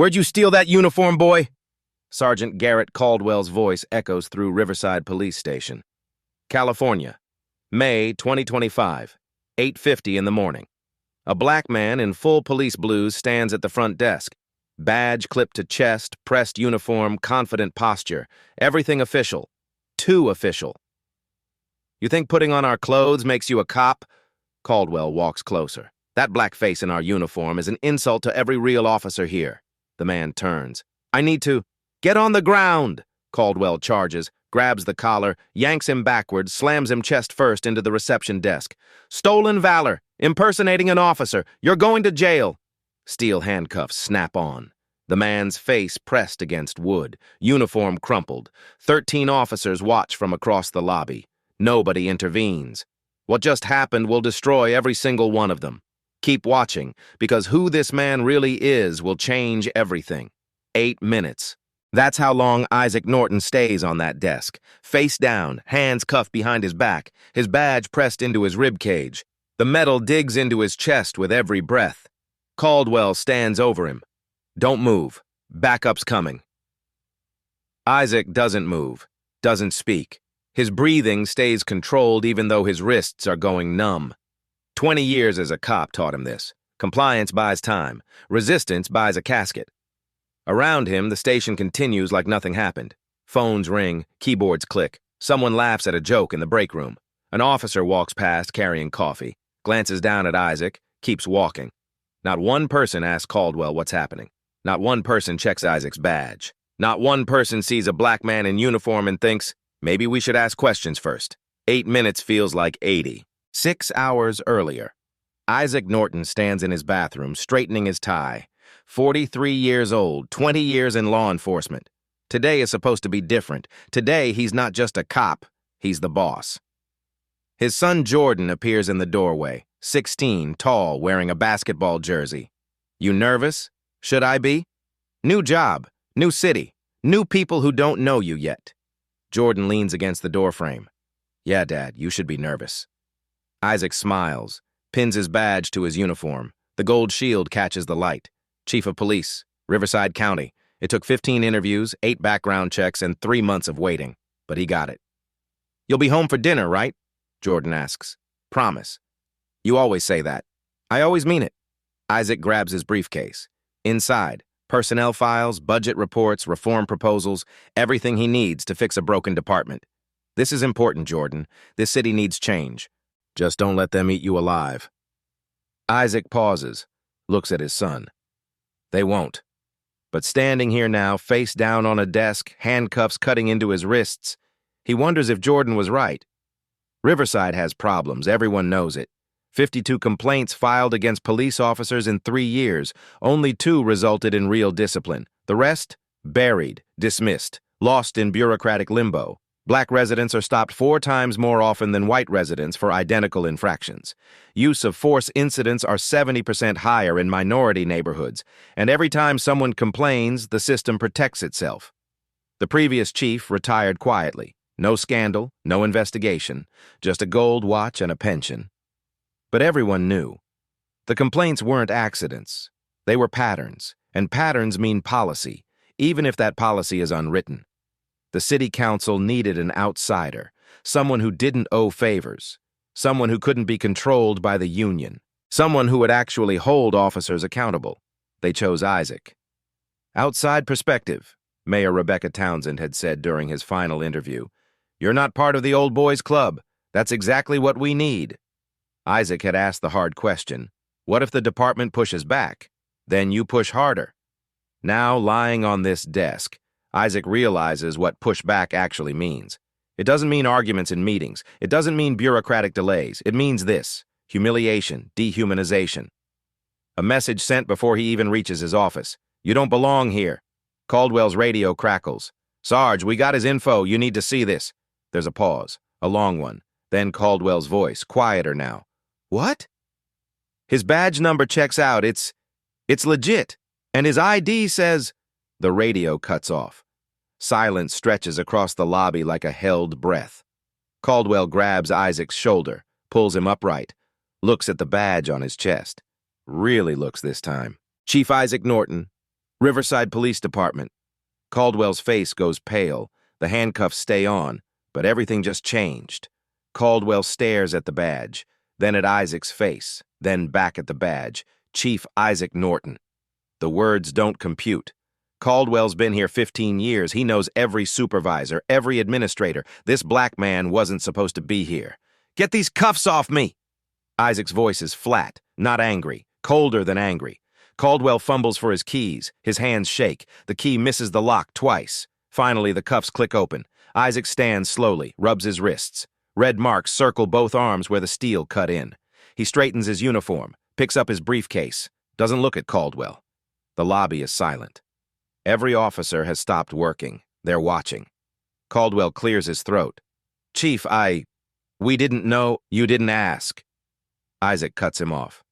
Where'd you steal that uniform, boy? Sergeant Garrett Caldwell's voice echoes through Riverside Police Station. California, May 2025, 8:50 in the morning. A black man in full police blues stands at the front desk. Badge clipped to chest, pressed uniform, confident posture. Everything official. Too official. You think putting on our clothes makes you a cop? Caldwell walks closer. That black face in our uniform is an insult to every real officer here. The man turns. I need to... Get on the ground! Caldwell charges, grabs the collar, yanks him backwards, slams him chest first into the reception desk. Stolen valor! Impersonating an officer! You're going to jail! Steel handcuffs snap on. The man's face pressed against wood, uniform crumpled. 13 officers watch from across the lobby. Nobody intervenes. What just happened will destroy every single one of them. Keep watching, because who this man really is will change everything. 8 minutes. That's how long Isaac Norton stays on that desk, face down, hands cuffed behind his back, his badge pressed into his rib cage. The metal digs into his chest with every breath. Caldwell stands over him. Don't move. Backup's coming. Isaac doesn't move, doesn't speak. His breathing stays controlled even though his wrists are going numb. 20 years as a cop taught him this. Compliance buys time. Resistance buys a casket. Around him, the station continues like nothing happened. Phones ring, keyboards click. Someone laughs at a joke in the break room. An officer walks past carrying coffee, glances down at Isaac, keeps walking. Not one person asks Caldwell what's happening. Not one person checks Isaac's badge. Not one person sees a black man in uniform and thinks, maybe we should ask questions first. 8 minutes feels like 80. 6 hours earlier. Isaac Norton stands in his bathroom, straightening his tie. 43 years old, 20 years in law enforcement. Today is supposed to be different. Today, he's not just a cop, he's the boss. His son Jordan appears in the doorway, 16, tall, wearing a basketball jersey. You nervous? Should I be? New job, new city, new people who don't know you yet. Jordan leans against the doorframe. Yeah, Dad, you should be nervous. Isaac smiles, pins his badge to his uniform. The gold shield catches the light. Chief of Police, Riverside County. It took 15 interviews, 8 background checks, and 3 months of waiting, but he got it. You'll be home for dinner, right? Jordan asks. Promise. You always say that. I always mean it. Isaac grabs his briefcase. Inside, personnel files, budget reports, reform proposals, everything he needs to fix a broken department. This is important, Jordan. This city needs change. Just don't let them eat you alive. Isaac pauses, looks at his son. They won't. But standing here now, face down on a desk, handcuffs cutting into his wrists, he wonders if Jordan was right. Riverside has problems, everyone knows it. 52 complaints filed against police officers in 3 years. Only 2 resulted in real discipline. The rest? Buried, dismissed, lost in bureaucratic limbo. Black residents are stopped 4 times more often than white residents for identical infractions. Use of force incidents are 70% higher in minority neighborhoods, and every time someone complains, the system protects itself. The previous chief retired quietly. No scandal, no investigation, just a gold watch and a pension. But everyone knew. The complaints weren't accidents. They were patterns, and patterns mean policy, even if that policy is unwritten. The city council needed an outsider, someone who didn't owe favors, someone who couldn't be controlled by the union, someone who would actually hold officers accountable. They chose Isaac. Outside perspective, Mayor Rebecca Townsend had said during his final interview. You're not part of the old boys club. That's exactly what we need. Isaac had asked the hard question. What if the department pushes back? Then you push harder. Now, lying on this desk, Isaac realizes what pushback actually means. It doesn't mean arguments in meetings. It doesn't mean bureaucratic delays. It means this: humiliation, dehumanization. A message sent before he even reaches his office. You don't belong here. Caldwell's radio crackles. Sarge, we got his info. You need to see this. There's a pause, a long one. Then Caldwell's voice, quieter now. What? His badge number checks out. It's legit. And his ID says... The radio cuts off. Silence stretches across the lobby like a held breath. Caldwell grabs Isaac's shoulder, pulls him upright, looks at the badge on his chest. Really looks this time. Chief Isaac Norton, Riverside Police Department. Caldwell's face goes pale. The handcuffs stay on, but everything just changed. Caldwell stares at the badge, then at Isaac's face, then back at the badge. Chief Isaac Norton. The words don't compute. Caldwell's been here 15 years. He knows every supervisor, every administrator. This black man wasn't supposed to be here. Get these cuffs off me! Isaac's voice is flat, not angry, colder than angry. Caldwell fumbles for his keys. His hands shake. The key misses the lock twice. Finally, the cuffs click open. Isaac stands slowly, rubs his wrists. Red marks circle both arms where the steel cut in. He straightens his uniform, picks up his briefcase, doesn't look at Caldwell. The lobby is silent. Every officer has stopped working. They're watching. Caldwell clears his throat. Chief, we didn't know. You didn't ask. Isaac cuts him off.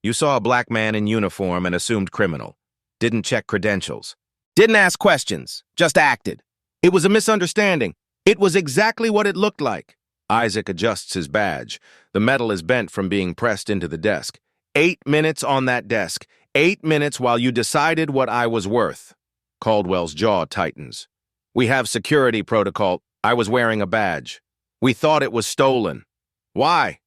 You saw a black man in uniform and assumed criminal. Didn't check credentials. Didn't ask questions. Just acted. It was a misunderstanding. It was exactly what it looked like. Isaac adjusts his badge. The metal is bent from being pressed into the desk. 8 minutes on that desk. 8 minutes while you decided what I was worth. Caldwell's jaw tightens. We have security protocol. I was wearing a badge. We thought it was stolen. Why?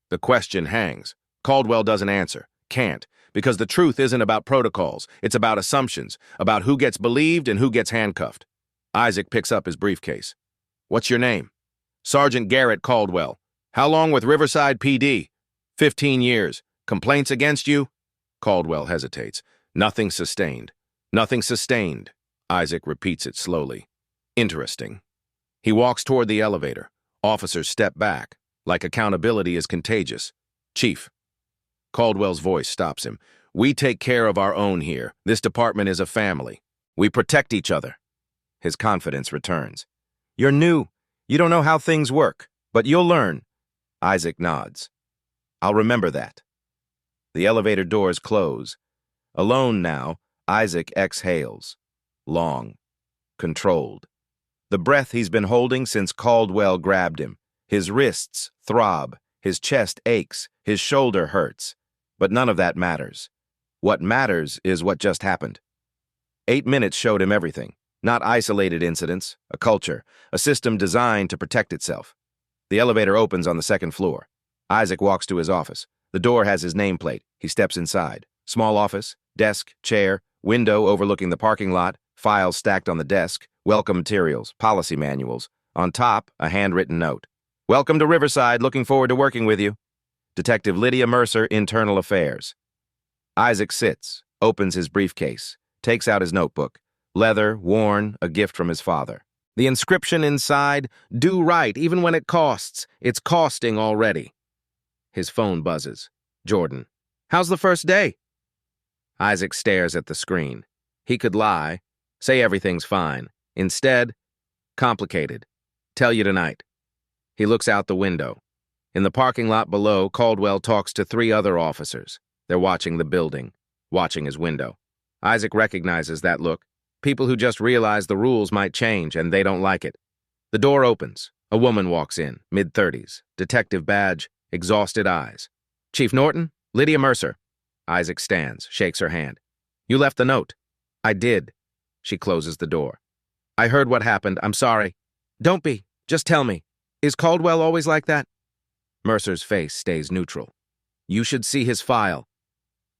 The question hangs. Caldwell doesn't answer. Can't. Because the truth isn't about protocols. It's about assumptions, about who gets believed and who gets handcuffed. Isaac picks up his briefcase. What's your name? Sergeant Garrett Caldwell. How long with Riverside PD? 15 years. Complaints against you? Caldwell hesitates. Nothing sustained. Nothing sustained. Isaac repeats it slowly. Interesting. He walks toward the elevator. Officers step back, like accountability is contagious. Chief. Caldwell's voice stops him. We take care of our own here. This department is a family. We protect each other. His confidence returns. You're new. You don't know how things work, but you'll learn. Isaac nods. I'll remember that. The elevator doors close. Alone now, Isaac exhales. Long. Controlled. The breath he's been holding since Caldwell grabbed him. His wrists throb. His chest aches. His shoulder hurts. But none of that matters. What matters is what just happened. 8 minutes showed him everything. Not isolated incidents, a culture, a system designed to protect itself. The elevator opens on the second floor. Isaac walks to his office. The door has his nameplate. He steps inside. Small office, desk, chair, window overlooking the parking lot, files stacked on the desk, welcome materials, policy manuals. On top, a handwritten note. Welcome to Riverside, looking forward to working with you. Detective Lydia Mercer, Internal Affairs. Isaac sits, opens his briefcase, takes out his notebook. Leather, worn, a gift from his father. The inscription inside, do right even when it costs. It's costing already. His phone buzzes. Jordan. How's the first day? Isaac stares at the screen. He could lie, say everything's fine. Instead, complicated. Tell you tonight. He looks out the window. In the parking lot below, Caldwell talks to 3 other officers. They're watching the building, watching his window. Isaac recognizes that look. People who just realize the rules might change, and they don't like it. The door opens. A woman walks in, mid-30s, detective badge, exhausted eyes. Chief Norton? Lydia Mercer. Isaac stands, shakes her hand. You left the note. I did. She closes the door. I heard what happened. I'm sorry. Don't be. Just tell me. Is Caldwell always like that? Mercer's face stays neutral. You should see his file.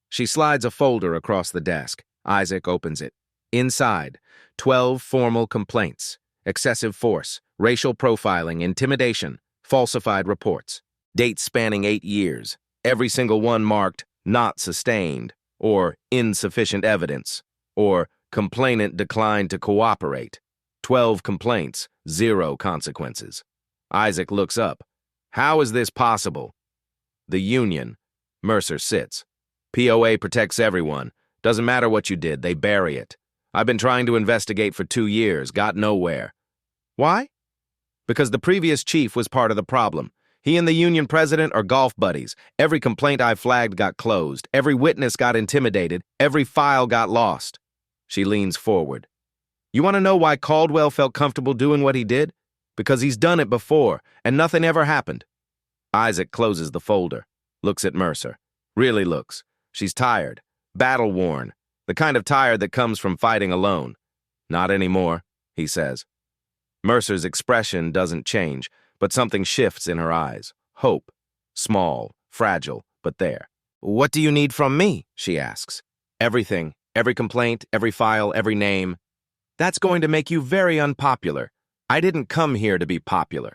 She slides a folder across the desk. Isaac opens it. Inside, 12 formal complaints, excessive force, racial profiling, intimidation, falsified reports. Dates spanning 8 years, every single one marked not sustained, or insufficient evidence, or complainant declined to cooperate. 12 complaints, 0 consequences. Isaac looks up. How is this possible? The union. Mercer sits. POA protects everyone. Doesn't matter what you did, they bury it. I've been trying to investigate for 2 years, got nowhere. Why? Because the previous chief was part of the problem. He and the union president are golf buddies. Every complaint I flagged got closed. Every witness got intimidated. Every file got lost. She leans forward. You want to know why Caldwell felt comfortable doing what he did? Because he's done it before, and nothing ever happened. Isaac closes the folder, looks at Mercer. Really looks. She's tired, battle-worn. The kind of tired that comes from fighting alone. Not anymore, he says. Mercer's expression doesn't change, but something shifts in her eyes. Hope. Small, fragile, but there. What do you need from me? She asks. Everything. Every complaint, every file, every name. That's going to make you very unpopular. I didn't come here to be popular.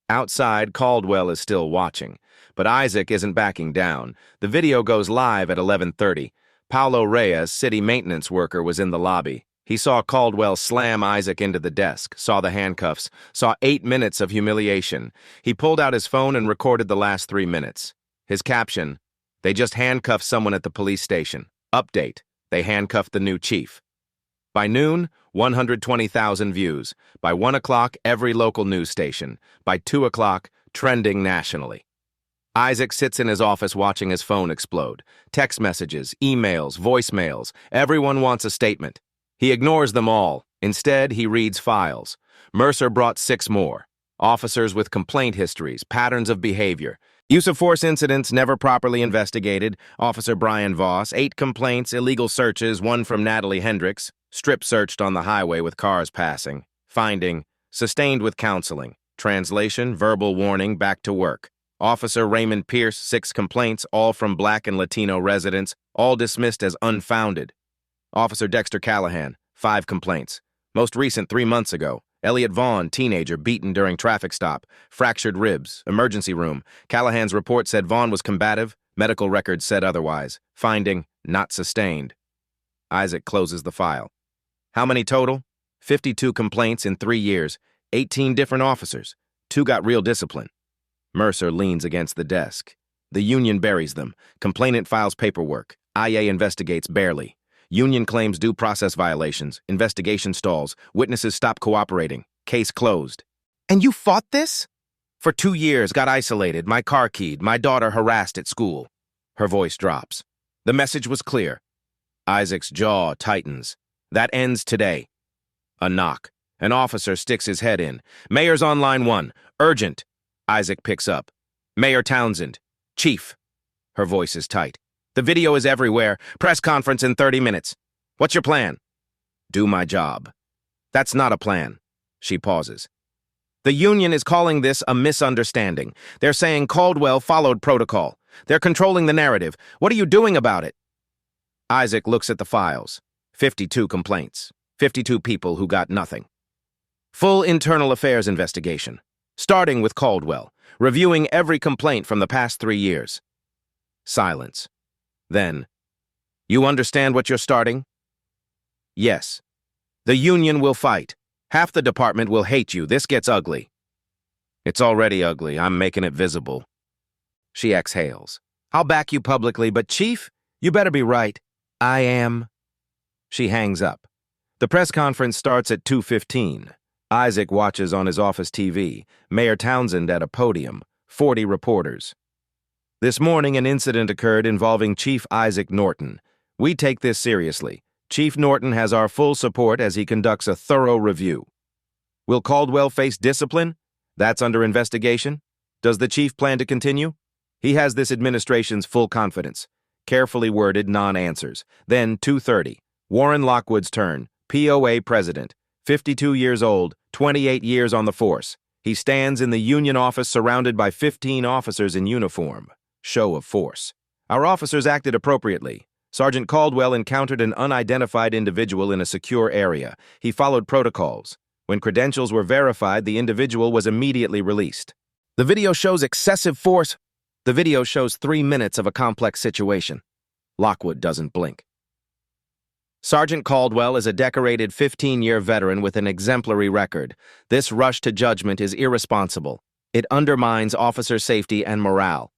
Outside, Caldwell is still watching, but Isaac isn't backing down. The video goes live at 11:30. Paulo Reyes, city maintenance worker, was in the lobby. He saw Caldwell slam Isaac into the desk, saw the handcuffs, saw 8 minutes of humiliation. He pulled out his phone and recorded the last 3 minutes. His caption, "They just handcuffed someone at the police station. Update, they handcuffed the new chief." By noon, 120,000 views. By 1 o'clock, every local news station. By 2 o'clock, trending nationally. Isaac sits in his office watching his phone explode. Text messages, emails, voicemails. Everyone wants a statement. He ignores them all. Instead, he reads files. Mercer brought 6 more. Officers with complaint histories, patterns of behavior. Use of force incidents never properly investigated. Officer Brian Voss, 8 complaints, illegal searches, 1 from Natalie Hendricks. Strip searched on the highway with cars passing. Finding, sustained with counseling. Translation, verbal warning, back to work. Officer Raymond Pierce, 6 complaints, all from Black and Latino residents, all dismissed as unfounded. Officer Dexter Callahan, 5 complaints. Most recent 3 months ago. Elliot Vaughn, teenager, beaten during traffic stop. Fractured ribs, emergency room. Callahan's report said Vaughn was combative. Medical records said otherwise. Finding, not sustained. Isaac closes the file. How many total? 52 complaints in 3 years. 18 different officers. 2 got real discipline. Mercer leans against the desk. The union buries them. Complainant files paperwork. IA investigates barely. Union claims due process violations. Investigation stalls. Witnesses stop cooperating. Case closed. And you fought this? For 2 years, got isolated, my car keyed, my daughter harassed at school. Her voice drops. The message was clear. Isaac's jaw tightens. That ends today. A knock. An officer sticks his head in. Mayor's on line 1. Urgent. Isaac picks up. Mayor Townsend. Chief. Her voice is tight. The video is everywhere. Press conference in 30 minutes. What's your plan? Do my job. That's not a plan. She pauses. The union is calling this a misunderstanding. They're saying Caldwell followed protocol. They're controlling the narrative. What are you doing about it? Isaac looks at the files. 52 complaints. 52 people who got nothing. Full internal affairs investigation. Starting with Caldwell. Reviewing every complaint from the past 3 years. Silence. Then, you understand what you're starting? Yes. The union will fight. Half the department will hate you. This gets ugly. It's already ugly. I'm making it visible. She exhales. I'll back you publicly, but Chief, you better be right. I am. She hangs up. The press conference starts at 2:15. Isaac watches on his office TV. Mayor Townsend at a podium. 40 reporters. This morning, an incident occurred involving Chief Isaac Norton. We take this seriously. Chief Norton has our full support as he conducts a thorough review. Will Caldwell face discipline? That's under investigation. Does the chief plan to continue? He has this administration's full confidence. Carefully worded non-answers. Then 2:30. Warren Lockwood's turn. POA president. 52 years old, 28 years on the force. He stands in the union office surrounded by 15 officers in uniform. Show of force. Our officers acted appropriately. Sergeant Caldwell encountered an unidentified individual in a secure area. He followed protocols. When credentials were verified, the individual was immediately released. The video shows excessive force. The video shows 3 minutes of a complex situation. Lockwood doesn't blink. Sergeant Caldwell is a decorated 15-year veteran with an exemplary record. This rush to judgment is irresponsible. It undermines officer safety and morale.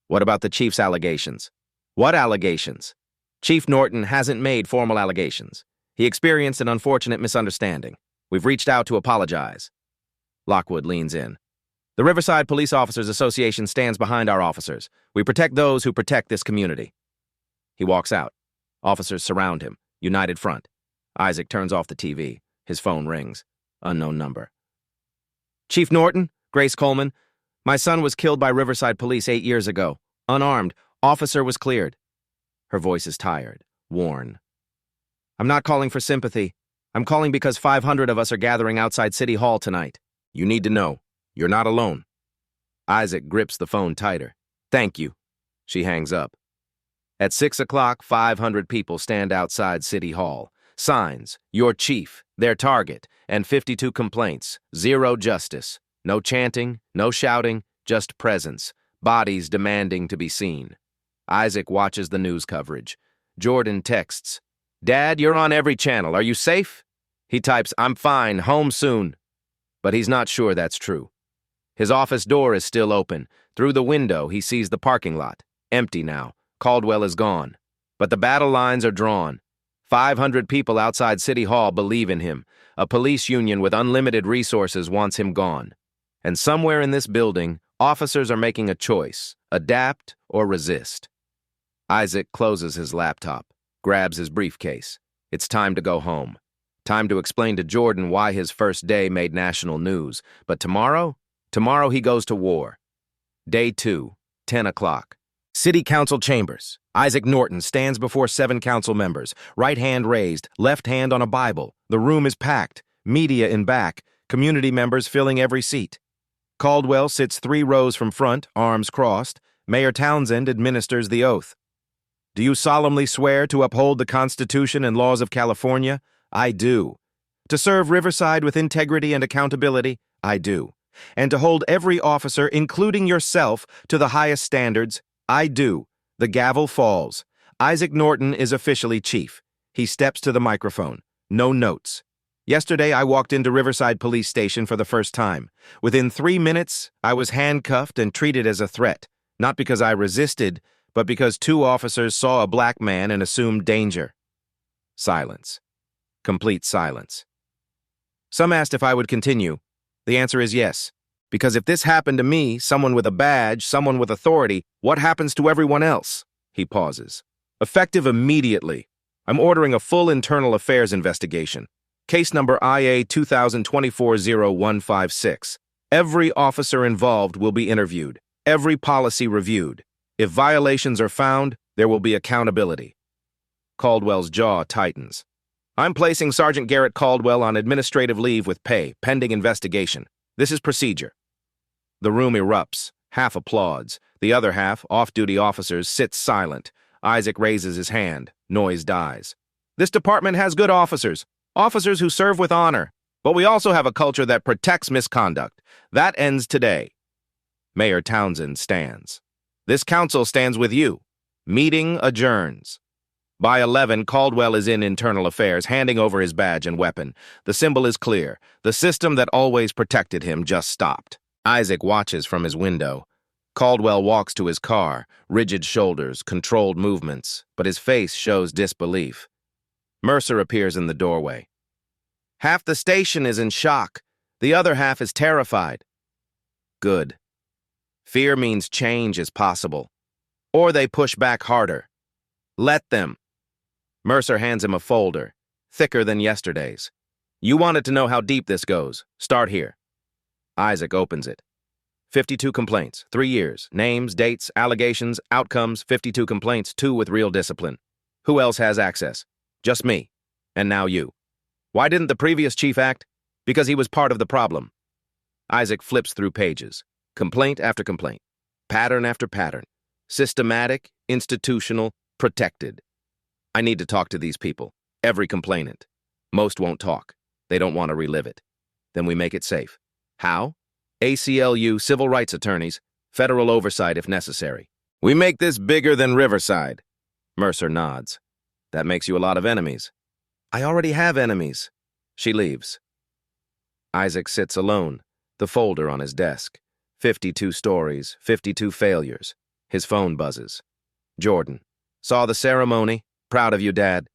What about the chief's allegations? What allegations? Chief Norton hasn't made formal allegations. He experienced an unfortunate misunderstanding. We've reached out to apologize. Lockwood leans in. The Riverside Police Officers Association stands behind our officers. We protect those who protect this community. He walks out. Officers surround him. United front. Isaac turns off the TV. His phone rings. Unknown number. Chief Norton, Grace Coleman. My son was killed by Riverside Police 8 years ago. Unarmed. Officer was cleared. Her voice is tired. Warn. I'm not calling for sympathy. I'm calling because 500 of us are gathering outside City Hall tonight. You need to know, you're not alone. Isaac grips the phone tighter. Thank you. She hangs up. At 6 o'clock, 500 people stand outside City Hall. Signs, your chief, their target, and 52 complaints. Zero justice. No chanting, no shouting, just presence. Bodies demanding to be seen. Isaac watches the news coverage. Jordan texts, Dad, you're on every channel. Are you safe? He types, I'm fine, home soon. But he's not sure that's true. His office door is still open. Through the window, he sees the parking lot. Empty now. Caldwell is gone. But the battle lines are drawn. 500 people outside City Hall believe in him. A police union with unlimited resources wants him gone. And somewhere in this building, officers are making a choice, adapt or resist. Isaac closes his laptop, grabs his briefcase. It's time to go home. Time to explain to Jordan why his first day made national news. But tomorrow? Tomorrow he goes to war. Day 2, 10 o'clock. City Council chambers. Isaac Norton stands before 7 council members, right hand raised, left hand on a Bible. The room is packed, media in back, community members filling every seat. Caldwell sits 3 rows from front, arms crossed. Mayor Townsend administers the oath. Do you solemnly swear to uphold the Constitution and laws of California? I do. To serve Riverside with integrity and accountability? I do. And to hold every officer, including yourself, to the highest standards? I do. The gavel falls. Isaac Norton is officially chief. He steps to the microphone. No notes. Yesterday, I walked into Riverside Police Station for the first time. Within 3 minutes, I was handcuffed and treated as a threat. Not because I resisted, but because 2 officers saw a black man and assumed danger. Silence. Complete silence. Some asked if I would continue. The answer is yes. Because if this happened to me, someone with a badge, someone with authority, what happens to everyone else? He pauses. Effective immediately. I'm ordering a full internal affairs investigation. Case number IA 2024-0156. Every officer involved will be interviewed. Every policy reviewed. If violations are found, there will be accountability. Caldwell's jaw tightens. I'm placing Sergeant Garrett Caldwell on administrative leave with pay, pending investigation. This is procedure. The room erupts. Half applauds. The other half, off-duty officers, sits silent. Isaac raises his hand. Noise dies. This department has good officers. Officers who serve with honor. But we also have a culture that protects misconduct. That ends today. Mayor Townsend stands. This council stands with you. Meeting adjourns. By 11, Caldwell is in internal affairs, handing over his badge and weapon. The symbol is clear. The system that always protected him just stopped. Isaac watches from his window. Caldwell walks to his car, rigid shoulders, controlled movements, but his face shows disbelief. Mercer appears in the doorway. Half the station is in shock. The other half is terrified. Good. Fear means change is possible. Or they push back harder. Let them. Mercer hands him a folder, thicker than yesterday's. You wanted to know how deep this goes. Start here. Isaac opens it. 52 complaints, 3 years, names, dates, allegations, outcomes, 52 complaints, 2 with real discipline. Who else has access? Just me. And now you. Why didn't the previous chief act? Because he was part of the problem. Isaac flips through pages. Complaint after complaint. Pattern after pattern. Systematic, institutional, protected. I need to talk to these people. Every complainant. Most won't talk. They don't want to relive it. Then we make it safe. How? ACLU, civil rights attorneys, federal oversight if necessary. We make this bigger than Riverside. Mercer nods. That makes you a lot of enemies. I already have enemies. She leaves. Isaac sits alone, the folder on his desk. 52 stories, 52 failures. His phone buzzes. Jordan. Saw the ceremony. Proud of you, Dad.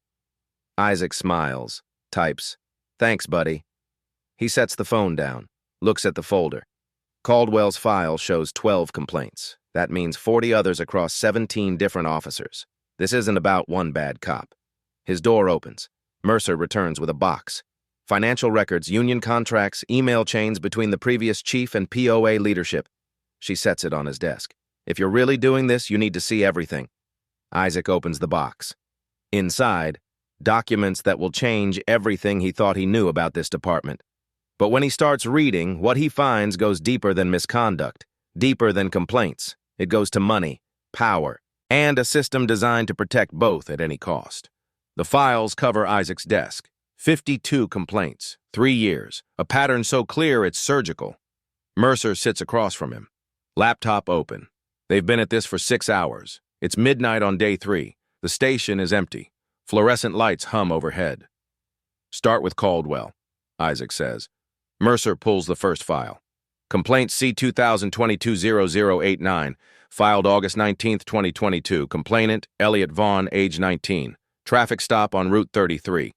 Isaac smiles, types. Thanks, buddy. He sets the phone down, looks at the folder. Caldwell's file shows 12 complaints. That means 40 others across 17 different officers. This isn't about one bad cop. His door opens. Mercer returns with a box. Financial records, union contracts, email chains between the previous chief and POA leadership. She sets it on his desk. If you're really doing this, you need to see everything. Isaac opens the box. Inside, documents that will change everything he thought he knew about this department. But when he starts reading, what he finds goes deeper than misconduct, deeper than complaints. It goes to money, power, and a system designed to protect both at any cost. The files cover Isaac's desk. 52 complaints, 3 years, a pattern so clear it's surgical. Mercer sits across from him. Laptop open. They've been at this for 6 hours. It's midnight on day 3. The station is empty. Fluorescent lights hum overhead. Start with Caldwell, Isaac says. Mercer pulls the first file. Complaint C-2022-0089, filed August 19, 2022. Complainant, Elliot Vaughn, age 19. Traffic stop on Route 33.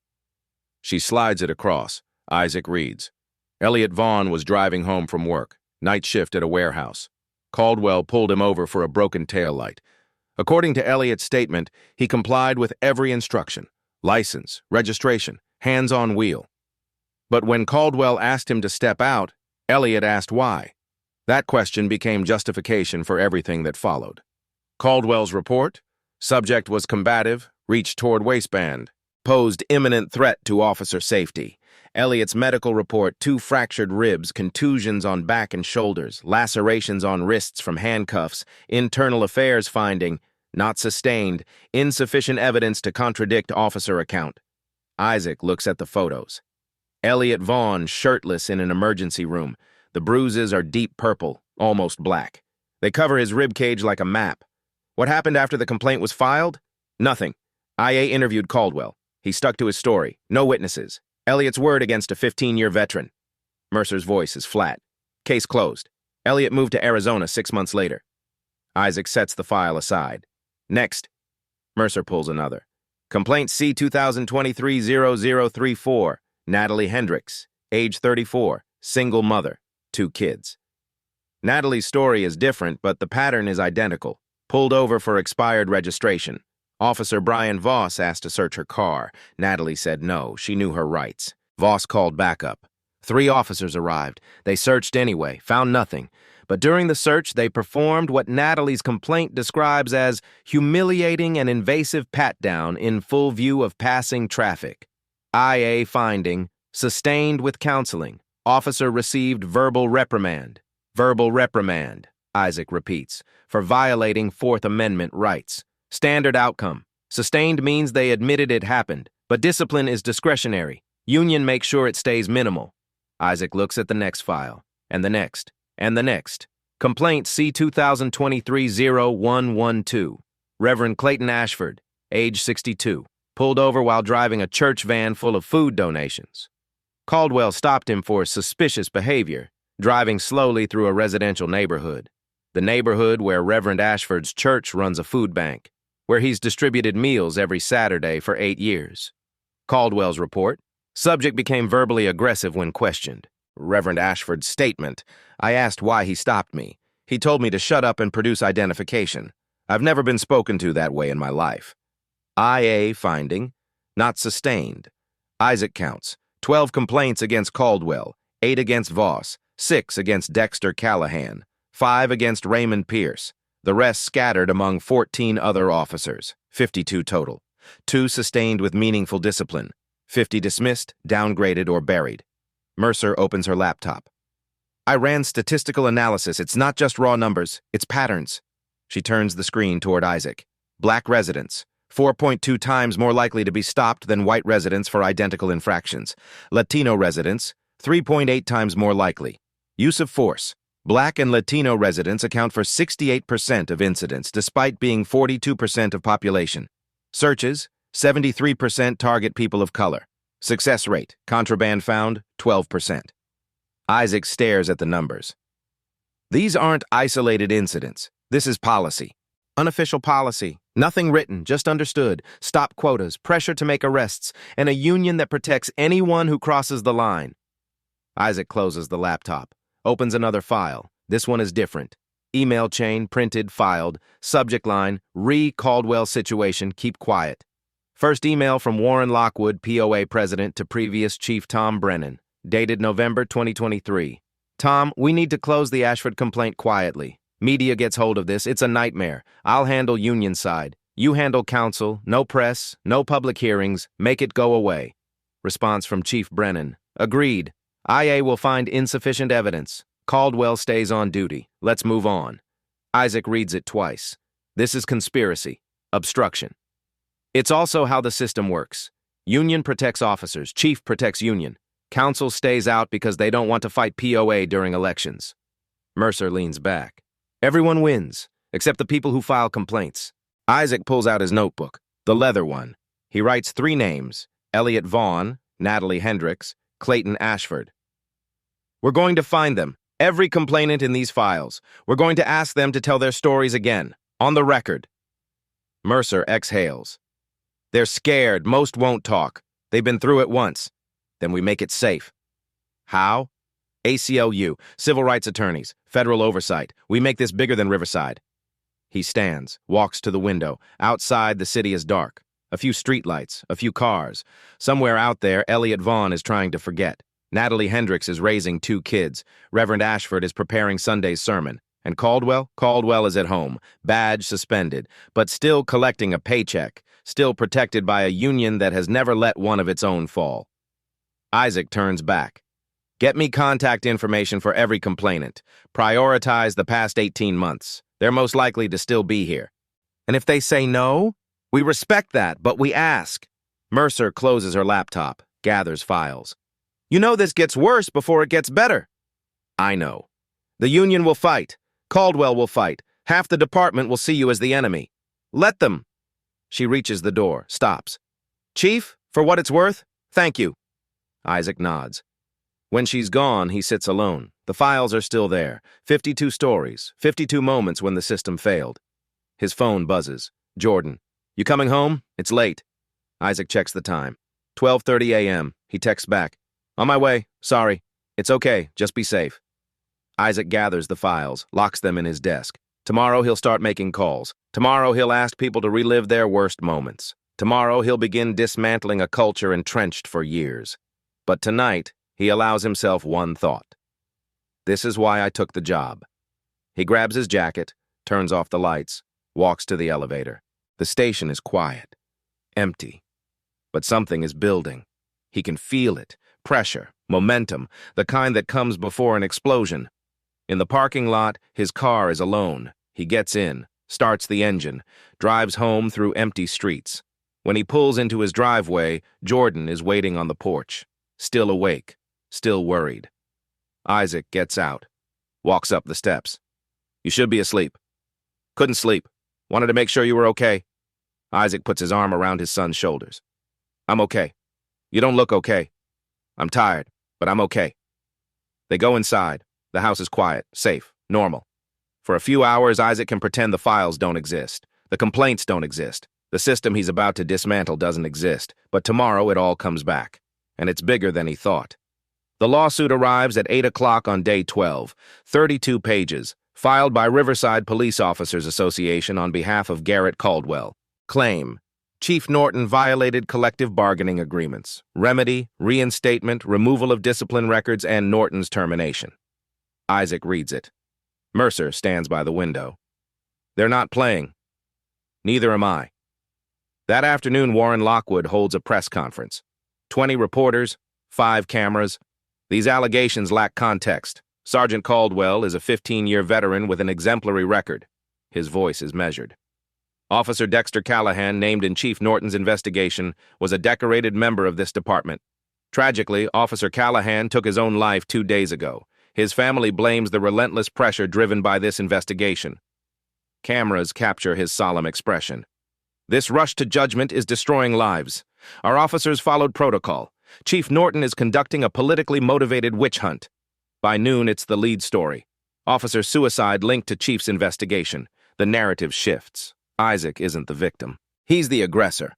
She slides it across. Isaac reads. Elliot Vaughn was driving home from work, night shift at a warehouse. Caldwell pulled him over for a broken taillight. According to Elliot's statement, he complied with every instruction. License, registration, hands on wheel. But when Caldwell asked him to step out, Elliot asked why. That question became justification for everything that followed. Caldwell's report? Subject was combative, reached toward waistband, posed imminent threat to officer safety. Elliot's medical report, 2 fractured ribs, contusions on back and shoulders, lacerations on wrists from handcuffs, internal affairs finding, not sustained, insufficient evidence to contradict officer account. Isaac looks at the photos. Elliot Vaughn shirtless in an emergency room. The bruises are deep purple, almost black. They cover his rib cage like a map. What happened after the complaint was filed? Nothing. IA interviewed Caldwell. He stuck to his story. No witnesses. Elliot's word against a 15-year veteran. Mercer's voice is flat. Case closed. Elliot moved to Arizona 6 months later. Isaac sets the file aside. Next. Mercer pulls another. Complaint C-2023-0034. Natalie Hendricks, age 34, single mother, 2 kids. Natalie's story is different, but the pattern is identical. Pulled over for expired registration. Officer Brian Voss asked to search her car. Natalie said no, she knew her rights. Voss called backup. 3 officers arrived. They searched anyway, found nothing. But during the search, they performed what Natalie's complaint describes as humiliating and invasive pat-down in full view of passing traffic. IA finding, sustained with counseling. Officer received verbal reprimand. Verbal reprimand, Isaac repeats, for violating Fourth Amendment rights. Standard outcome. Sustained means they admitted it happened, but discipline is discretionary. Union makes sure it stays minimal. Isaac looks at the next file, and the next, and the next. Complaint C-2023-0112. Reverend Clayton Ashford, age 62. Pulled over while driving a church van full of food donations. Caldwell stopped him for suspicious behavior, driving slowly through a residential neighborhood. The neighborhood where Reverend Ashford's church runs a food bank, where he's distributed meals every Saturday for 8 years. Caldwell's report. Subject became verbally aggressive when questioned. Reverend Ashford's statement. I asked why he stopped me. He told me to shut up and produce identification. I've never been spoken to that way in my life. IA finding, not sustained. Isaac counts, 12 complaints against Caldwell, 8 against Voss, 6 against Dexter Callahan, 5 against Raymond Pierce. The rest scattered among 14 other officers, 52 total. 2 sustained with meaningful discipline, 50 dismissed, downgraded, or buried. Mercer opens her laptop. I ran statistical analysis. It's not just raw numbers, it's patterns. She turns the screen toward Isaac. Black residents. 4.2 times more likely to be stopped than white residents for identical infractions. Latino residents, 3.8 times more likely. Use of force. Black and Latino residents account for 68% of incidents, despite being 42% of population. Searches, 73% target people of color. Success rate, contraband found, 12%. Isaac stares at the numbers. These aren't isolated incidents. This is policy. Unofficial policy. Nothing written, just understood. Stop quotas, pressure to make arrests, and a union that protects anyone who crosses the line. Isaac closes the laptop, opens another file. This one is different. Email chain, printed, filed. Subject line, Caldwell situation, keep quiet. First email from Warren Lockwood, POA president, to previous Chief Tom Brennan, dated November 2023. Tom, we need to close the Ashford complaint quietly. Media gets hold of this. It's a nightmare. I'll handle union side. You handle counsel, no press, no public hearings, make it go away. Response from Chief Brennan. Agreed. IA will find insufficient evidence. Caldwell stays on duty. Let's move on. Isaac reads it twice. This is conspiracy. Obstruction. It's also how the system works. Union protects officers. Chief protects union. Counsel stays out because they don't want to fight POA during elections. Mercer leans back. Everyone wins, except the people who file complaints. Isaac pulls out his notebook, the leather one. He writes 3 names, Elliot Vaughn, Natalie Hendricks, Clayton Ashford. We're going to find them, every complainant in these files. We're going to ask them to tell their stories again, on the record. Mercer exhales. They're scared, most won't talk. They've been through it once. Then we make it safe. How? ACLU, civil rights attorneys, federal oversight. We make this bigger than Riverside. He stands, walks to the window. Outside, the city is dark. A few streetlights, a few cars. Somewhere out there, Elliot Vaughn is trying to forget. Natalie Hendricks is raising 2 kids. Reverend Ashford is preparing Sunday's sermon. And Caldwell? Caldwell is at home, badge suspended, but still collecting a paycheck, still protected by a union that has never let one of its own fall. Isaac turns back. Get me contact information for every complainant. Prioritize the past 18 months. They're most likely to still be here. And if they say no, we respect that, but we ask. Mercer closes her laptop, gathers files. You know this gets worse before it gets better. I know. The union will fight. Caldwell will fight. Half the department will see you as the enemy. Let them. She reaches the door, stops. Chief, for what it's worth, thank you. Isaac nods. When she's gone, he sits alone. The files are still there. 52 stories, 52 moments when the system failed. His phone buzzes. Jordan. You coming home? It's late. Isaac checks the time. 12:30 a.m. He texts back. On my way. Sorry. It's okay. Just be safe. Isaac gathers the files, locks them in his desk. Tomorrow he'll start making calls. Tomorrow he'll ask people to relive their worst moments. Tomorrow he'll begin dismantling a culture entrenched for years. But tonight, he allows himself one thought. This is why I took the job. He grabs his jacket, turns off the lights, walks to the elevator. The station is quiet, empty. But something is building. He can feel it. Pressure, momentum, the kind that comes before an explosion. In the parking lot, his car is alone. He gets in, starts the engine, drives home through empty streets. When he pulls into his driveway, Jordan is waiting on the porch, still awake, still worried. Isaac gets out, walks up the steps. You should be asleep. Couldn't sleep. Wanted to make sure you were okay. Isaac puts his arm around his son's shoulders. I'm okay. You don't look okay. I'm tired, but I'm okay. They go inside. The house is quiet, safe, normal. For a few hours, Isaac can pretend the files don't exist. The complaints don't exist. The system he's about to dismantle doesn't exist. But tomorrow it all comes back. And it's bigger than he thought. The lawsuit arrives at 8 o'clock on day 12, 32 pages, filed by Riverside Police Officers Association on behalf of Garrett Caldwell. Claim: Chief Norton violated collective bargaining agreements. Remedy: reinstatement, removal of discipline records, and Norton's termination. Isaac reads it. Mercer stands by the window. They're not playing. Neither am I. That afternoon, Warren Lockwood holds a press conference. 20 reporters, 5 cameras. These allegations lack context. Sergeant Caldwell is a 15-year veteran with an exemplary record. His voice is measured. Officer Dexter Callahan, named in Chief Norton's investigation, was a decorated member of this department. Tragically, Officer Callahan took his own life 2 days ago. His family blames the relentless pressure driven by this investigation. Cameras capture his solemn expression. This rush to judgment is destroying lives. Our officers followed protocol. Chief Norton is conducting a politically motivated witch hunt. By noon, it's the lead story. Officer suicide linked to Chief's investigation. The narrative shifts. Isaac isn't the victim. He's the aggressor.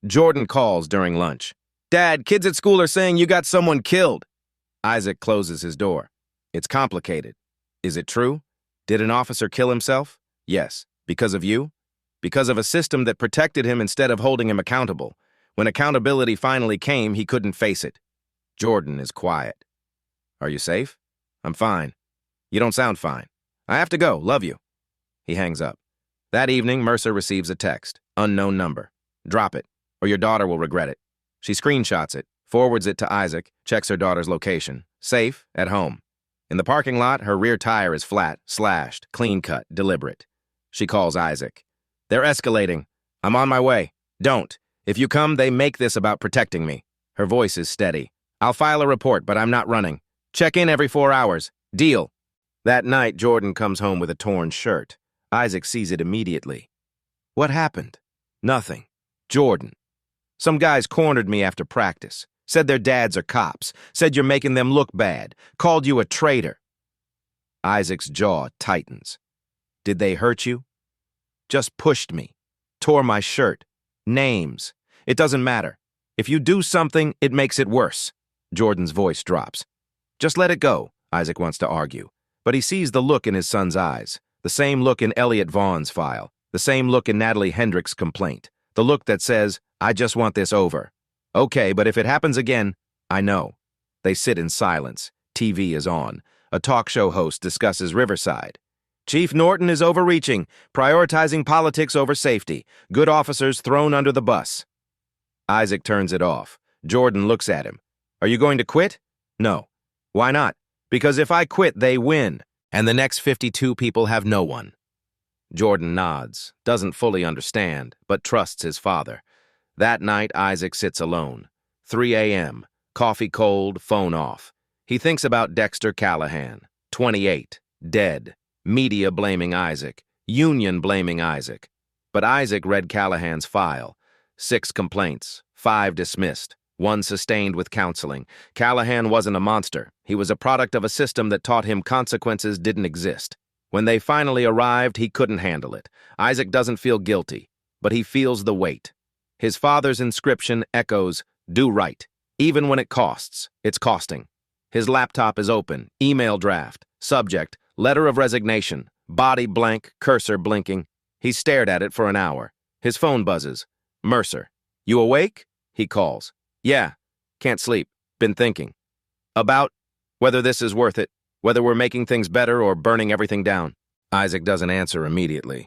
Jordan calls during lunch. Dad, kids at school are saying you got someone killed. Isaac closes his door. It's complicated. Is it true? Did an officer kill himself? Yes. Because of you? Because of a system that protected him instead of holding him accountable. When accountability finally came, he couldn't face it. Jordan is quiet. Are you safe? I'm fine. You don't sound fine. I have to go. Love you. He hangs up. That evening, Mercer receives a text. Unknown number. Drop it, or your daughter will regret it. She screenshots it, forwards it to Isaac, checks her daughter's location. Safe, at home. In the parking lot, her rear tire is flat, slashed, clean-cut, deliberate. She calls Isaac. They're escalating. I'm on my way. Don't. If you come, they make this about protecting me. Her voice is steady. I'll file a report, but I'm not running. Check in every 4 hours. Deal. That night, Jordan comes home with a torn shirt. Isaac sees it immediately. What happened? Nothing. Jordan. Some guys cornered me after practice. Said their dads are cops. Said you're making them look bad. Called you a traitor. Isaac's jaw tightens. Did they hurt you? Just pushed me. Tore my shirt. Names. It doesn't matter. If you do something, it makes it worse. Jordan's voice drops. Just let it go, Isaac wants to argue. But he sees the look in his son's eyes. The same look in Elliot Vaughn's file. The same look in Natalie Hendricks' complaint. The look that says, I just want this over. Okay, but if it happens again, I know. They sit in silence. TV is on. A talk show host discusses Riverside. Chief Norton is overreaching, prioritizing politics over safety. Good officers thrown under the bus. Isaac turns it off. Jordan looks at him. Are you going to quit? No. Why not? Because if I quit, they win. And the next 52 people have no one. Jordan nods, doesn't fully understand, but trusts his father. That night, Isaac sits alone. 3 a.m., coffee cold, phone off. He thinks about Dexter Callahan, 28, dead. Media blaming Isaac. Union blaming Isaac. But Isaac read Callahan's file. 6 complaints, 5 dismissed, 1 sustained with counseling. Callahan wasn't a monster. He was a product of a system that taught him consequences didn't exist. When they finally arrived, he couldn't handle it. Isaac doesn't feel guilty, but he feels the weight. His father's inscription echoes, do right. Even when it costs, it's costing. His laptop is open, email draft, subject, letter of resignation, body blank, cursor blinking. He stared at it for an hour. His phone buzzes. Mercer. You awake? He calls. Yeah. Can't sleep. Been thinking. About whether this is worth it, whether we're making things better or burning everything down. Isaac doesn't answer immediately.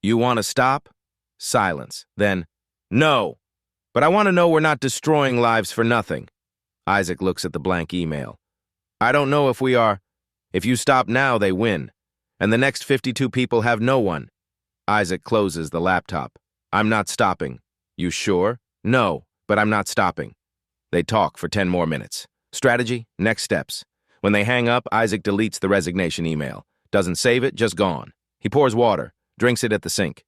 You want to stop? Silence. Then, no. But I want to know we're not destroying lives for nothing. Isaac looks at the blank email. I don't know if we are. If you stop now, they win. And the next 52 people have no one. Isaac closes the laptop. I'm not stopping. You sure? No, but I'm not stopping. They talk for 10 more minutes. Strategy, next steps. When they hang up, Isaac deletes the resignation email. Doesn't save it, just gone. He pours water, drinks it at the sink.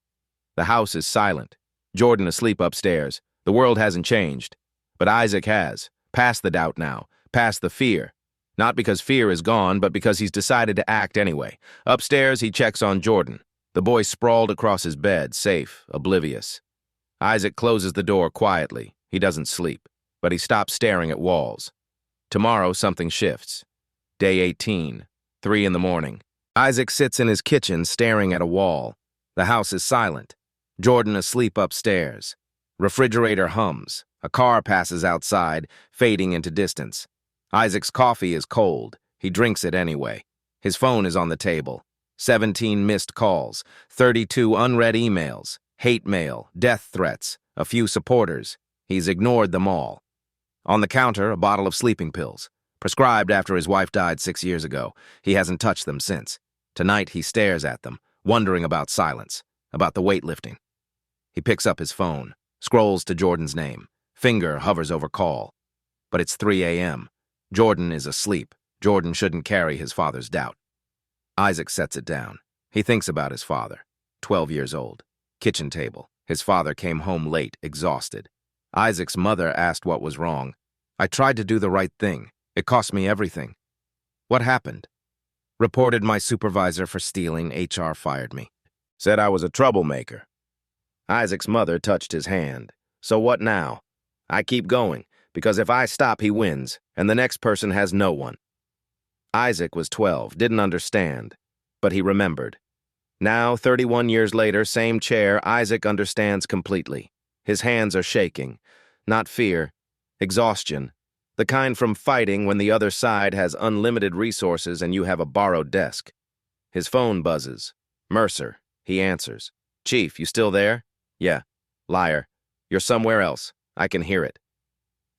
The house is silent. Jordan asleep upstairs. The world hasn't changed. But Isaac has. Past the doubt now. Past the fear. Not because fear is gone, but because he's decided to act anyway. Upstairs, he checks on Jordan. The boy sprawled across his bed, safe, oblivious. Isaac closes the door quietly. He doesn't sleep, but he stops staring at walls. Tomorrow, something shifts. Day 18, 3 in the morning. Isaac sits in his kitchen staring at a wall. The house is silent. Jordan asleep upstairs. Refrigerator hums. A car passes outside, fading into distance. Isaac's coffee is cold. He drinks it anyway. His phone is on the table. 17 missed calls, 32 unread emails, hate mail, death threats, a few supporters. He's ignored them all. On the counter, a bottle of sleeping pills. Prescribed after his wife died 6 years ago. He hasn't touched them since. Tonight, he stares at them, wondering about silence, about the weightlifting. He picks up his phone, scrolls to Jordan's name. Finger hovers over call. But it's 3 a.m. Jordan is asleep. Jordan shouldn't carry his father's doubt. Isaac sets it down. He thinks about his father. 12 years old. Kitchen table. His father came home late, exhausted. Isaac's mother asked what was wrong. I tried to do the right thing. It cost me everything. What happened? Reported my supervisor for stealing. HR fired me. Said I was a troublemaker. Isaac's mother touched his hand. So what now? I keep going, because if I stop, he wins, and the next person has no one. Isaac was 12, didn't understand, but he remembered. Now, 31 years later, same chair, Isaac understands completely. His hands are shaking. Not fear, exhaustion. The kind from fighting when the other side has unlimited resources and you have a borrowed desk. His phone buzzes. Mercer. He answers. Chief, you still there? Yeah. Liar. You're somewhere else. I can hear it.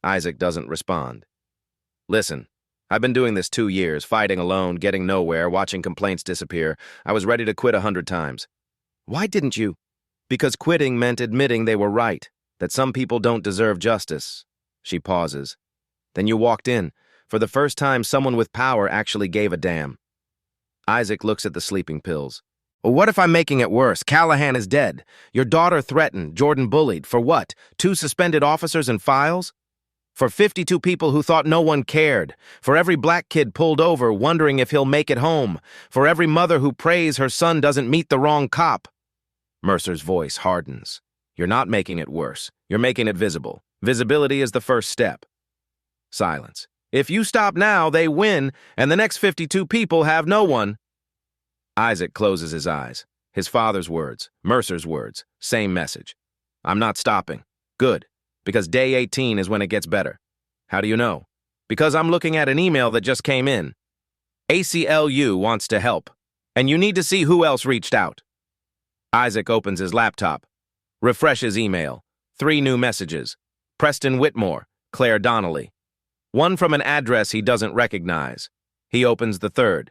Isaac doesn't respond. Listen, I've been doing this 2 years, fighting alone, getting nowhere, watching complaints disappear. I was ready to quit 100 times. Why didn't you? Because quitting meant admitting they were right, that some people don't deserve justice. She pauses. Then you walked in. For the first time, someone with power actually gave a damn. Isaac looks at the sleeping pills. Well, what if I'm making it worse? Callahan is dead. Your daughter threatened, Jordan bullied. For what? 2 suspended officers and files? For 52 people who thought no one cared. For every black kid pulled over wondering if he'll make it home. For every mother who prays her son doesn't meet the wrong cop. Mercer's voice hardens. You're not making it worse. You're making it visible. Visibility is the first step. Silence. If you stop now, they win, and the next 52 people have no one. Isaac closes his eyes. His father's words, Mercer's words, same message. I'm not stopping. Good, because day 18 is when it gets better. How do you know? Because I'm looking at an email that just came in. ACLU wants to help, and you need to see who else reached out. Isaac opens his laptop, refreshes email. 3 new messages. Preston Whitmore, Claire Donnelly. One from an address he doesn't recognize. He opens the 3rd.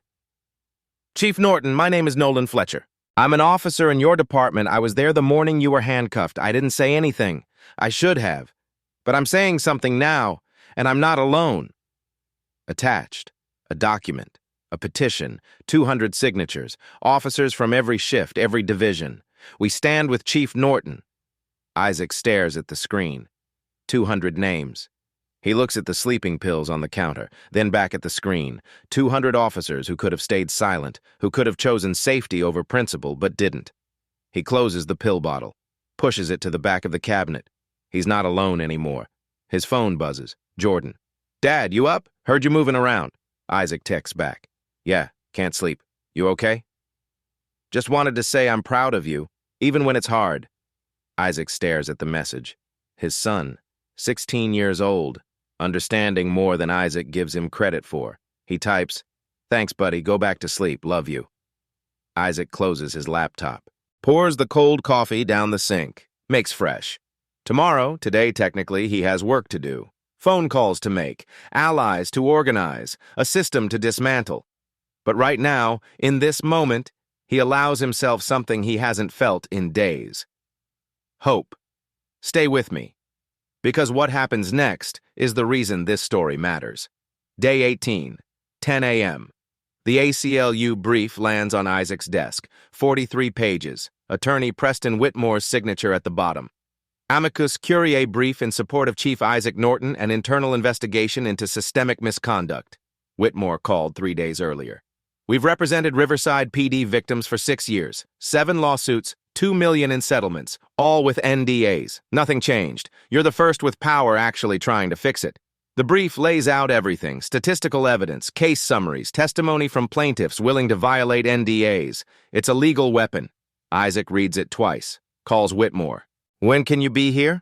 Chief Norton, my name is Nolan Fletcher. I'm an officer in your department. I was there the morning you were handcuffed. I didn't say anything. I should have. But I'm saying something now, and I'm not alone. Attached. A document. A petition. 200 signatures. Officers from every shift, every division. We stand with Chief Norton. Isaac stares at the screen. 200 names. He looks at the sleeping pills on the counter, then back at the screen. 200 officers who could have stayed silent, who could have chosen safety over principle, but didn't. He closes the pill bottle, pushes it to the back of the cabinet. He's not alone anymore. His phone buzzes. Jordan. Dad, you up? Heard you moving around. Isaac texts back. Yeah, can't sleep. You okay? Just wanted to say I'm proud of you, even when it's hard. Isaac stares at the message. His son, 16 years old, understanding more than Isaac gives him credit for. He types, Thanks, buddy. Go back to sleep. Love you. Isaac closes his laptop, pours the cold coffee down the sink, makes fresh. Today technically, he has work to do. Phone calls to make, allies to organize, a system to dismantle. But right now, in this moment, he allows himself something he hasn't felt in days. Hope. Stay with me. Because what happens next is the reason this story matters. Day 18, 10 a.m. The ACLU brief lands on Isaac's desk, 43 pages, attorney Preston Whitmore's signature at the bottom. Amicus Curiae brief in support of Chief Isaac Norton and internal investigation into systemic misconduct. Whitmore called 3 days earlier. We've represented Riverside PD victims for 6 years, 7 lawsuits, $2 million in settlements, all with NDAs. Nothing changed. You're the first with power actually trying to fix it. The brief lays out everything: statistical evidence, case summaries, testimony from plaintiffs willing to violate NDAs. It's a legal weapon. Isaac reads it twice, calls Whitmore. When can you be here?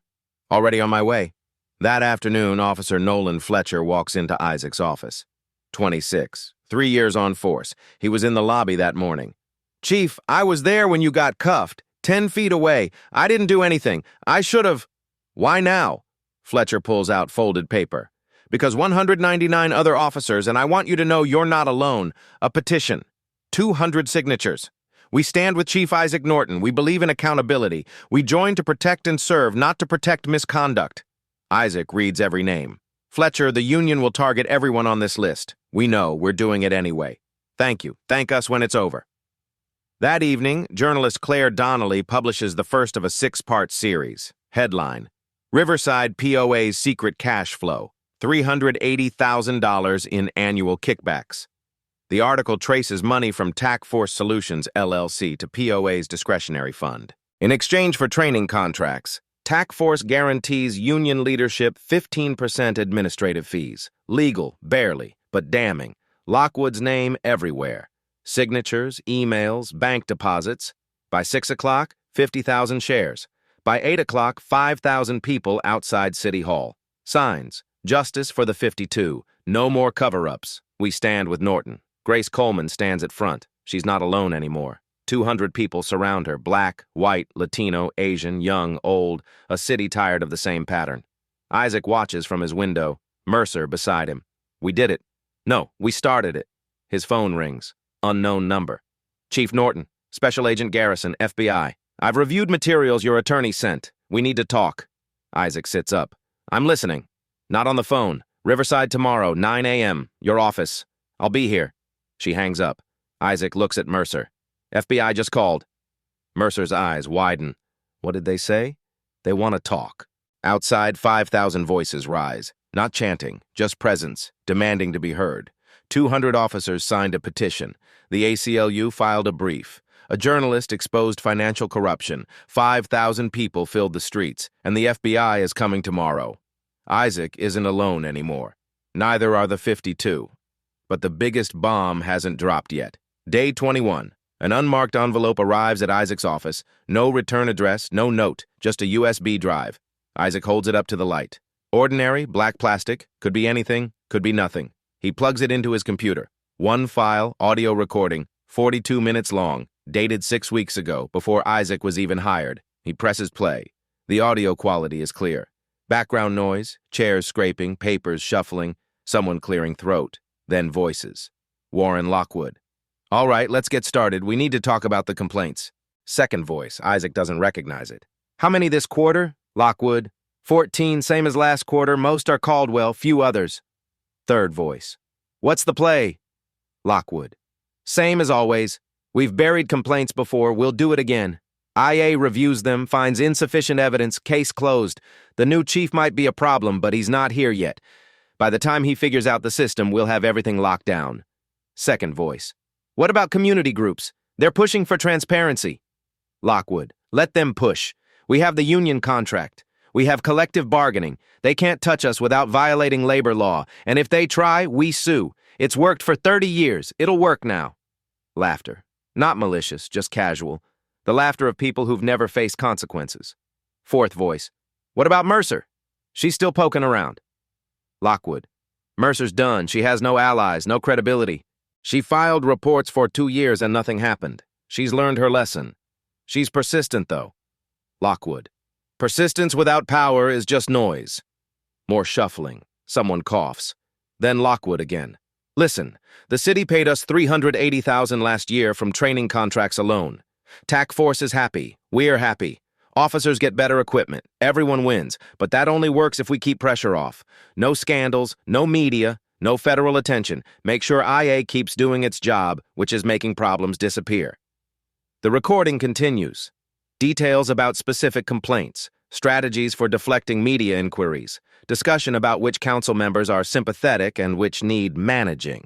Already on my way. That afternoon, Officer Nolan Fletcher walks into Isaac's office. 26, 3 years on force. He was in the lobby that morning. Chief, I was there when you got cuffed, 10 feet away. I didn't do anything. I should have. Why now? Fletcher pulls out folded paper. Because 199 other officers, and I want you to know you're not alone. A petition. 200 signatures. We stand with Chief Isaac Norton. We believe in accountability. We join to protect and serve, not to protect misconduct. Isaac reads every name. Fletcher, the union will target everyone on this list. We know. We're doing it anyway. Thank you. Thank us when it's over. That evening, journalist Claire Donnelly publishes the first of a 6-part series. Headline: Riverside POA's secret cash flow, $380,000 in annual kickbacks. The article traces money from TAC Force Solutions, LLC to POA's discretionary fund. In exchange for training contracts, TAC Force guarantees union leadership 15% administrative fees. Legal, barely, but damning. Lockwood's name everywhere. Signatures, emails, bank deposits. By 6 o'clock, 50,000 shares. By 8 o'clock, 5,000 people outside City Hall. Signs: Justice for the 52. No more cover-ups. We stand with Norton. Grace Coleman stands at front. She's not alone anymore. 200 people surround her, black, white, Latino, Asian, young, old, a city tired of the same pattern. Isaac watches from his window, Mercer beside him. We did it. No, we started it. His phone rings. Unknown number. Chief Norton, Special Agent Garrison, FBI. I've reviewed materials your attorney sent. We need to talk. Isaac sits up. I'm listening. Not on the phone. Riverside tomorrow, 9 a.m. Your office. I'll be here. She hangs up. Isaac looks at Mercer. FBI just called. Mercer's eyes widen. What did they say? They want to talk. Outside, 5,000 voices rise. Not chanting, just presence, demanding to be heard. 200 officers signed a petition. The ACLU filed a brief. A journalist exposed financial corruption. 5,000 people filled the streets, and the FBI is coming tomorrow. Isaac isn't alone anymore. Neither are the 52. But the biggest bomb hasn't dropped yet. Day 21. An unmarked envelope arrives at Isaac's office. No return address, no note, just a USB drive. Isaac holds it up to the light. Ordinary, black plastic, could be anything, could be nothing. He plugs it into his computer. One file, audio recording, 42 minutes long, dated 6 weeks ago, before Isaac was even hired. He presses play. The audio quality is clear. Background noise, chairs scraping, papers shuffling, someone clearing throat, then voices. Warren Lockwood. All right, let's get started. We need to talk about the complaints. Second voice. Isaac doesn't recognize it. How many this quarter? Lockwood. 14, same as last quarter. Most are Caldwell, few others. Third voice. What's the play? Lockwood. Same as always. We've buried complaints before. We'll do it again. IA reviews them, finds insufficient evidence, case closed. The new chief might be a problem, but he's not here yet. By the time he figures out the system, we'll have everything locked down. Second voice. What about community groups? They're pushing for transparency. Lockwood. Let them push. We have the union contract. We have collective bargaining. They can't touch us without violating labor law, and if they try, we sue. It's worked for 30 years. It'll work now. Laughter. Not malicious, just casual. The laughter of people who've never faced consequences. Fourth voice. What about Mercer? She's still poking around. Lockwood. Mercer's done. She has no allies, no credibility. She filed reports for 2 years and nothing happened. She's learned her lesson. She's persistent, though. Lockwood. Persistence without power is just noise. More shuffling. Someone coughs. Then Lockwood again. Listen, the city paid us $380,000 last year from training contracts alone. TAC force is happy. We're happy. Officers get better equipment. Everyone wins. But that only works if we keep pressure off. No scandals, no media, no federal attention. Make sure IA keeps doing its job, which is making problems disappear. The recording continues. Details about specific complaints, strategies for deflecting media inquiries, discussion about which council members are sympathetic and which need managing.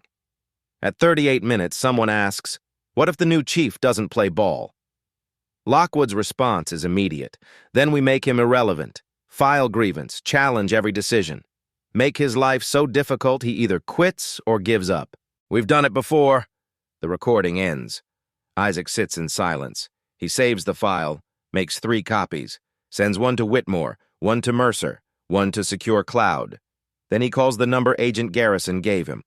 At 38 minutes, someone asks, what if the new chief doesn't play ball? Lockwood's response is immediate. Then we make him irrelevant, file grievance, challenge every decision. Make his life so difficult he either quits or gives up. We've done it before. The recording ends. Isaac sits in silence. He saves the file, makes 3 copies, sends one to Whitmore, one to Mercer, one to Secure Cloud. Then he calls the number Agent Garrison gave him.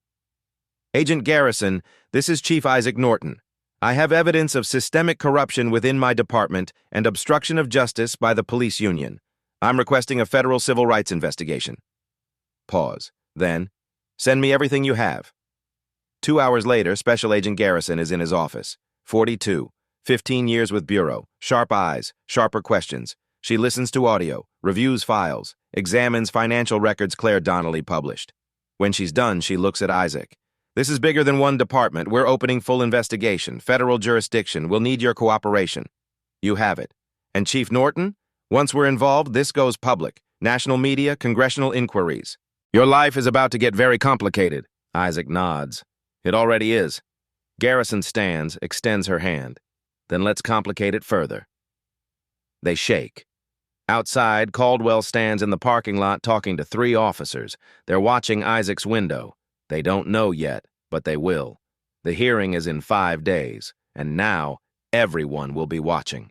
Agent Garrison, this is Chief Isaac Norton. I have evidence of systemic corruption within my department and obstruction of justice by the police union. I'm requesting a federal civil rights investigation. Pause. Then, send me everything you have. 2 hours later, Special Agent Garrison is in his office. 42. 15 years with Bureau. Sharp eyes, sharper questions. She listens to audio, reviews files, examines financial records Claire Donnelly published. When she's done, she looks at Isaac. This is bigger than one department. We're opening full investigation, federal jurisdiction. We'll need your cooperation. You have it. And Chief Norton? Once we're involved, this goes public. National media, congressional inquiries. Your life is about to get very complicated. Isaac nods. It already is. Garrison stands, extends her hand. Then let's complicate it further. They shake. Outside, Caldwell stands in the parking lot talking to 3 officers. They're watching Isaac's window. They don't know yet, but they will. The hearing is in 5 days, and now everyone will be watching.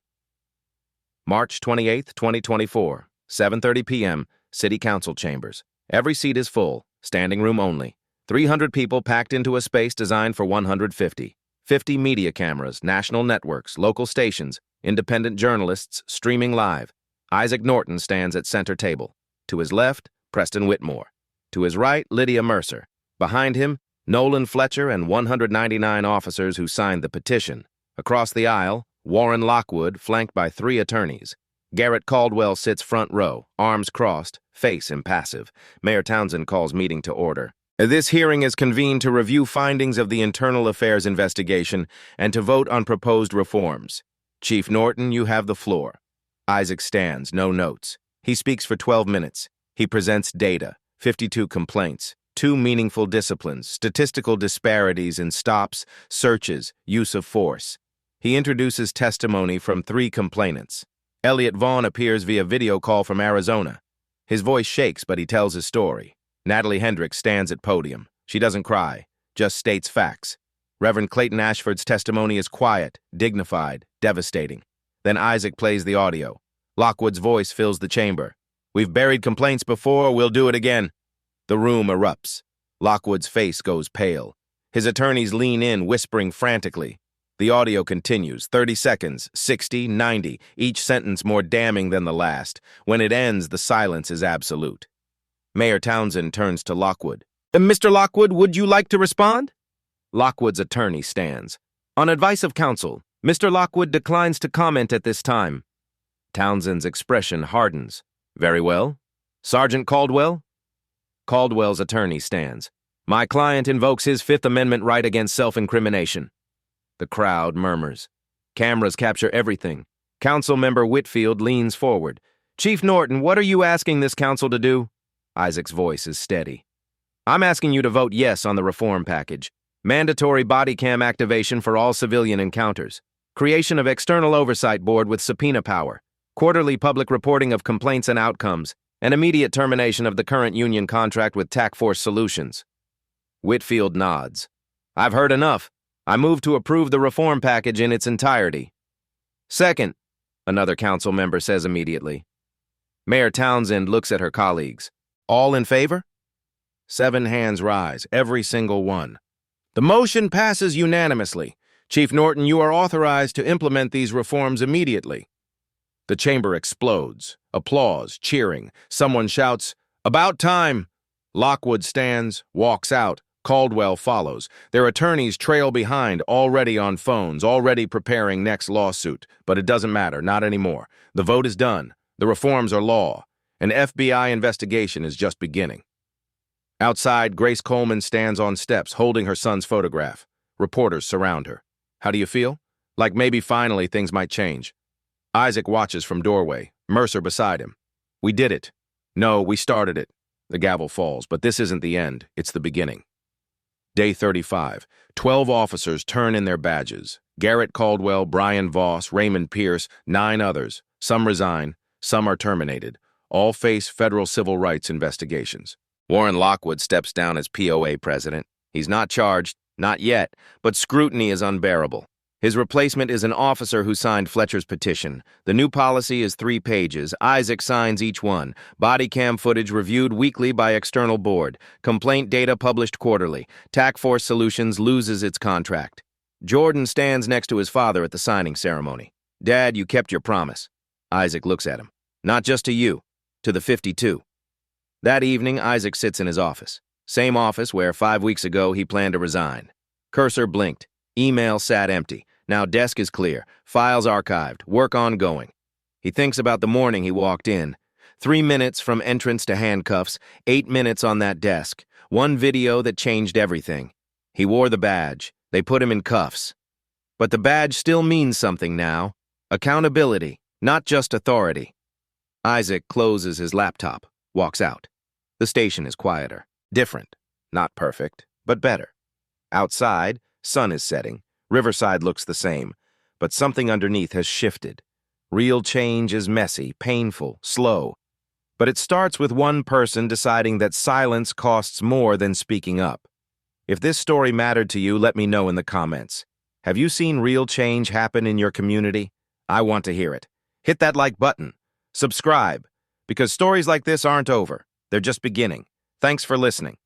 March 28, 2024, 7:30 p.m., City Council chambers. Every seat is full, standing room only. 300 people packed into a space designed for 150. 50 media cameras, national networks, local stations, independent journalists streaming live. Isaac Norton stands at center table. To his left, Preston Whitmore. To his right, Lydia Mercer. Behind him, Nolan Fletcher and 199 officers who signed the petition. Across the aisle, Warren Lockwood, flanked by 3 attorneys. Garrett Caldwell sits front row, arms crossed, face impassive. Mayor Townsend calls meeting to order. This hearing is convened to review findings of the internal affairs investigation and to vote on proposed reforms. Chief Norton, you have the floor. Isaac stands, no notes. He speaks for 12 minutes. He presents data, 52 complaints, 2 meaningful disciplines, statistical disparities in stops, searches, use of force. He introduces testimony from 3 complainants. Elliot Vaughn appears via video call from Arizona. His voice shakes, but he tells his story. Natalie Hendricks stands at podium. She doesn't cry, just states facts. Reverend Clayton Ashford's testimony is quiet, dignified, devastating. Then Isaac plays the audio. Lockwood's voice fills the chamber. We've buried complaints before, we'll do it again. The room erupts. Lockwood's face goes pale. His attorneys lean in, whispering frantically. The audio continues, 30 seconds, 60, 90, each sentence more damning than the last. When it ends, the silence is absolute. Mayor Townsend turns to Lockwood. Mr. Lockwood, would you like to respond? Lockwood's attorney stands. On advice of counsel, Mr. Lockwood declines to comment at this time. Townsend's expression hardens. Very well. Sergeant Caldwell? Caldwell's attorney stands. My client invokes his Fifth Amendment right against self-incrimination. The crowd murmurs. Cameras capture everything. Council member Whitfield leans forward. Chief Norton, what are you asking this council to do? Isaac's voice is steady. I'm asking you to vote yes on the reform package. Mandatory body cam activation for all civilian encounters. Creation of external oversight board with subpoena power. Quarterly public reporting of complaints and outcomes. And immediate termination of the current union contract with TAC Force Solutions. Whitfield nods. I've heard enough. I move to approve the reform package in its entirety. Second, another council member says immediately. Mayor Townsend looks at her colleagues. All in favor? 7 hands rise, every single one. The motion passes unanimously. Chief Norton, you are authorized to implement these reforms immediately. The chamber explodes. Applause, cheering. Someone shouts, "About time!" Lockwood stands, walks out. Caldwell follows. Their attorneys trail behind, already on phones, already preparing next lawsuit. But it doesn't matter, not anymore. The vote is done. The reforms are law. An FBI investigation is just beginning. Outside, Grace Coleman stands on steps, holding her son's photograph. Reporters surround her. How do you feel? Like maybe finally things might change. Isaac watches from doorway, Mercer beside him. We did it. No, we started it. The gavel falls, but this isn't the end. It's the beginning. Day 35. 12 officers turn in their badges. Garrett Caldwell, Brian Voss, Raymond Pierce, 9 others. Some resign, some are terminated. All face federal civil rights investigations. Warren Lockwood steps down as POA president. He's not charged, not yet, but scrutiny is unbearable. His replacement is an officer who signed Fletcher's petition. The new policy is 3 pages. Isaac signs each one. Body cam footage reviewed weekly by external board. Complaint data published quarterly. TAC Force Solutions loses its contract. Jordan stands next to his father at the signing ceremony. Dad, you kept your promise. Isaac looks at him. Not just to you, to the 52. That evening, Isaac sits in his office. Same office where 5 weeks ago he planned to resign. Cursor blinked. Email sat empty. Now desk is clear. Files archived. Work ongoing. He thinks about the morning he walked in. 3 minutes from entrance to handcuffs. 8 minutes on that desk. One video that changed everything. He wore the badge. They put him in cuffs. But the badge still means something now. Accountability, not just authority. Isaac closes his laptop, walks out. The station is quieter. Different. Not perfect, but better. Outside, sun is setting. Riverside looks the same, but something underneath has shifted. Real change is messy, painful, slow. But it starts with one person deciding that silence costs more than speaking up. If this story mattered to you, let me know in the comments. Have you seen real change happen in your community? I want to hear it. Hit that like button. Subscribe, because stories like this aren't over. They're just beginning. Thanks for listening.